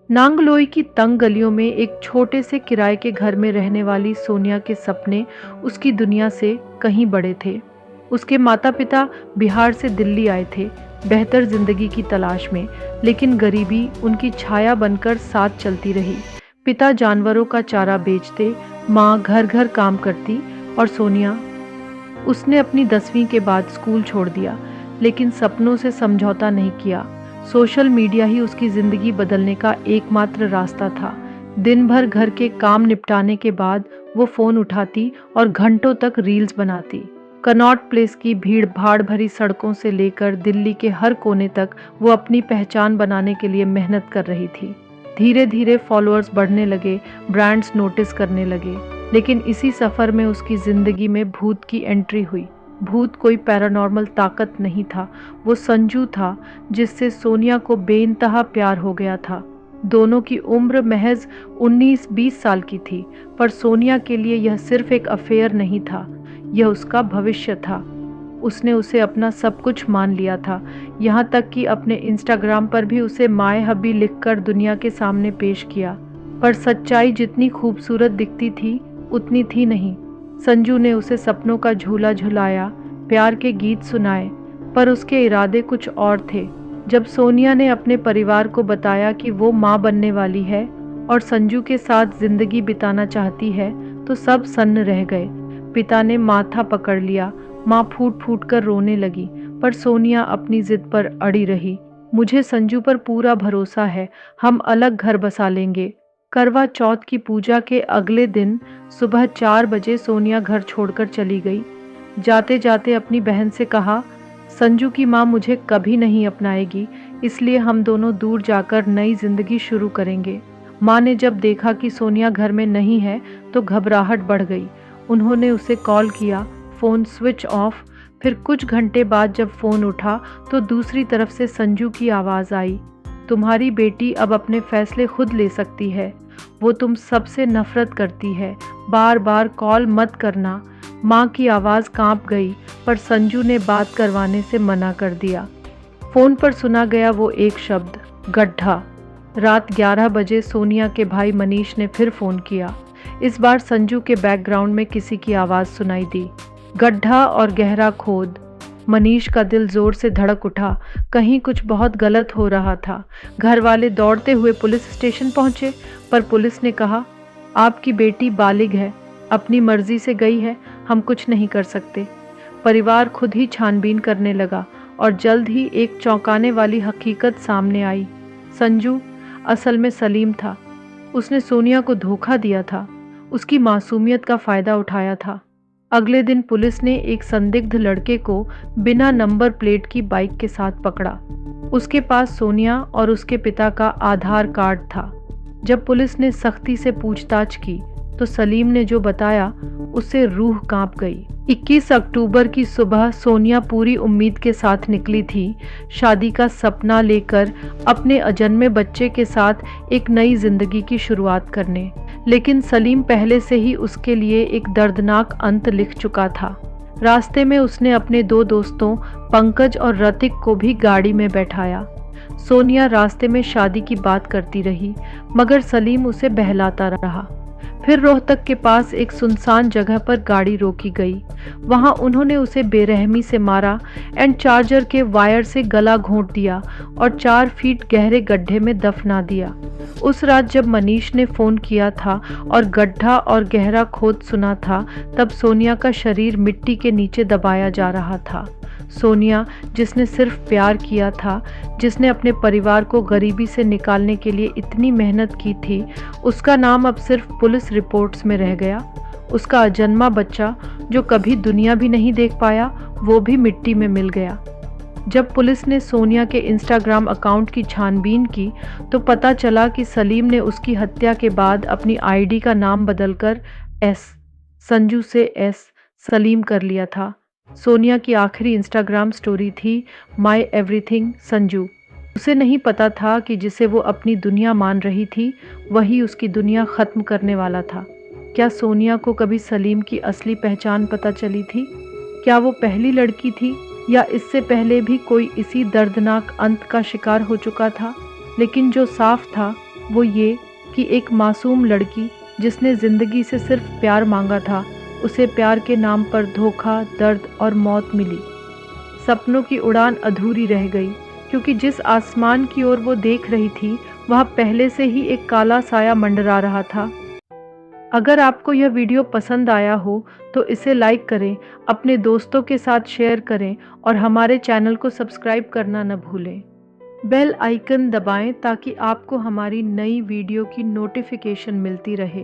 नांगलोई की तंग गलियों में एक छोटे से किराए के घर में रहने वाली सोनिया के सपने उसकी दुनिया से कहीं बड़े थे। उसके माता-पिता बिहार से दिल्ली आए थे, बेहतर जिंदगी की तलाश में, लेकिन गरीबी उनकी छाया बनकर साथ चलती रही। पिता जानवरों का चारा बेचते, माँ घर-घर काम करती और सोनिया, उसने अपनी 10वीं के बाद स्कूल छोड़ दिया, लेकिन सपनों से समझौता नहीं किया। सोशल मीडिया ही उसकी ज़िंदगी बदलने का एकमात्र रास्ता था। दिन भर घर के काम निपटाने के बाद वो फ़ोन उठाती और घंटों तक रील्स बनाती। कनॉट प्लेस की भीड़-भाड़ भरी सड़कों से लेकर दिल्ली के हर कोने तक वो अपनी पहचान बनाने के लिए मेहनत कर रही थी। धीरे-धीरे फॉलोअर्स बढ़ने लगे, ब्रांड्स नोटिस करने लगे, लेकिन इसी सफ़र में उसकी ज़िंदगी में भूत की एंट्री हुई। भूत कोई पैरानॉर्मल ताकत नहीं था, वो संजू था, जिससे सोनिया को बेइंतहा प्यार हो गया था। दोनों की उम्र महज 19-20 साल की थी, पर सोनिया के लिए यह सिर्फ एक अफेयर नहीं था, यह उसका भविष्य था। उसने उसे अपना सब कुछ मान लिया था, यहाँ तक कि अपने इंस्टाग्राम पर भी उसे माय हबी लिखकर दुनिया के सामने पेश किया। पर सच्चाई जितनी खूबसूरत दिखती थी, उतनी थी नहीं। संजू ने उसे सपनों का झूला झुलाया, प्यार के गीत सुनाए, पर उसके इरादे कुछ और थे। जब सोनिया ने अपने परिवार को बताया कि वो माँ बनने वाली है और संजू के साथ जिंदगी बिताना चाहती है, तो सब सन्न रह गए। पिता ने माथा पकड़ लिया, माँ फूट फूट कर रोने लगी, पर सोनिया अपनी जिद पर अड़ी रही। मुझे संजू पर पूरा भरोसा है, हम अलग घर बसा लेंगे। करवा चौथ की पूजा के अगले दिन सुबह 4 बजे सोनिया घर छोड़कर चली गई। जाते जाते अपनी बहन से कहा, संजू की माँ मुझे कभी नहीं अपनाएगी, इसलिए हम दोनों दूर जाकर नई जिंदगी शुरू करेंगे। माँ ने जब देखा कि सोनिया घर में नहीं है तो घबराहट बढ़ गई। उन्होंने उसे कॉल किया, फ़ोन स्विच ऑफ। फिर कुछ घंटे बाद जब फ़ोन उठा तो दूसरी तरफ से संजू की आवाज़ आई, तुम्हारी बेटी अब अपने फैसले खुद ले सकती है, वो तुम सबसे नफरत करती है, बार बार कॉल मत करना। माँ की आवाज़ कांप गई, पर संजू ने बात करवाने से मना कर दिया। फ़ोन पर सुना गया वो एक शब्द, गड्ढा। रात 11 बजे सोनिया के भाई मनीष ने फिर फ़ोन किया। इस बार संजू के बैकग्राउंड में किसी की आवाज़ सुनाई दी, गड्ढा और गहरा खोद। मनीष का दिल जोर से धड़क उठा, कहीं कुछ बहुत गलत हो रहा था। घर वाले दौड़ते हुए पुलिस स्टेशन पहुंचे, पर पुलिस ने कहा, आपकी बेटी बालिग है, अपनी मर्जी से गई है, हम कुछ नहीं कर सकते। परिवार खुद ही छानबीन करने लगा और जल्द ही एक चौंकाने वाली हकीकत सामने आई। संजू असल में सलीम था। उसने सोनिया को धोखा दिया था, उसकी मासूमियत का फ़ायदा उठाया था। अगले दिन पुलिस ने एक संदिग्ध लड़के को बिना नंबर प्लेट की बाइक के साथ पकड़ा। उसके पास सोनिया और उसके पिता का आधार कार्ड था। जब पुलिस ने सख्ती से पूछताछ की तो सलीम ने जो बताया, उससे रूह कांप गई। 21 अक्टूबर की सुबह सोनिया पूरी उम्मीद के साथ निकली थी, शादी का सपना लेकर अपने अजन्मे बच्चे के साथ एक नई जिंदगी की शुरुआत करने। लेकिन सलीम पहले से ही उसके लिए एक दर्दनाक अंत लिख चुका था। रास्ते में उसने अपने 2 दोस्तों पंकज और रतिक को भी गाड़ी में बैठाया। सोनिया रास्ते में शादी की बात करती रही, मगर सलीम उसे बहलाता रहा। फिर रोहतक के पास एक सुनसान जगह पर गाड़ी रोकी गई। वहां उन्होंने उसे बेरहमी से मारा एंड चार्जर के वायर से गला घोंट दिया और 4 फीट गहरे गड्ढे में दफना दिया। उस रात जब मनीष ने फ़ोन किया था और गड्ढा और गहरा खोद सुना था, तब सोनिया का शरीर मिट्टी के नीचे दबाया जा रहा था। सोनिया, जिसने सिर्फ प्यार किया था, जिसने अपने परिवार को गरीबी से निकालने के लिए इतनी मेहनत की थी, उसका नाम अब सिर्फ पुलिस रिपोर्ट्स में रह गया। उसका अजन्मा बच्चा, जो कभी दुनिया भी नहीं देख पाया, वो भी मिट्टी में मिल गया। जब पुलिस ने सोनिया के इंस्टाग्राम अकाउंट की छानबीन की तो पता चला कि सलीम ने उसकी हत्या के बाद अपनी आईडी का नाम बदलकर संजू से सलीम कर लिया था। सोनिया की आखिरी इंस्टाग्राम स्टोरी थी, माय एवरीथिंग संजू। उसे नहीं पता था कि जिसे वो अपनी दुनिया मान रही थी, वही उसकी दुनिया ख़त्म करने वाला था। क्या सोनिया को कभी सलीम की असली पहचान पता चली थी? क्या वो पहली लड़की थी, या इससे पहले भी कोई इसी दर्दनाक अंत का शिकार हो चुका था? लेकिन जो साफ था वो ये कि एक मासूम लड़की जिसने ज़िंदगी से सिर्फ प्यार मांगा था, उसे प्यार के नाम पर धोखा, दर्द और मौत मिली। सपनों की उड़ान अधूरी रह गई क्योंकि जिस आसमान की ओर वो देख रही थी, वह पहले से ही एक काला साया मंडरा रहा था। अगर आपको यह वीडियो पसंद आया हो तो इसे लाइक करें, अपने दोस्तों के साथ शेयर करें और हमारे चैनल को सब्सक्राइब करना न भूलें। बेल आइकन दबाएं ताकि आपको हमारी नई वीडियो की नोटिफिकेशन मिलती रहे।